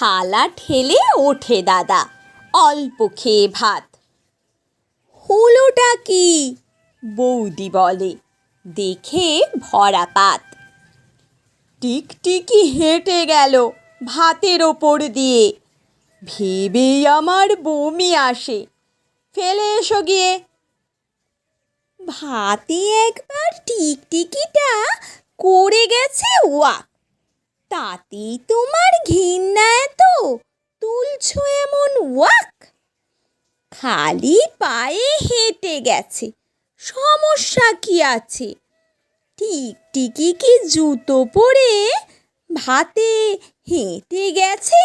থালা ঠেলে ওঠে দাদা, অল্প খেয়ে ভাত। হলোটা কি? বৌদি বলে, দেখে ভরা পাত। টিকটিকি হেঁটে গেল ভাতের ওপর দিয়ে, ভেবেই আমার বমি আসে, ফেলে এসো গিয়ে। ভাতে একবার টিকটিকিটা করে গেছে ওয়াক, তাতেই তোমার ঘৃণা এত, তুলছো এমন ওয়াক। খালি পায়ে হেঁটে গেছে, সমস্যা কি আছে? টিকটিকি কি জুতো পরে ভাতে হেঁটে গেছে?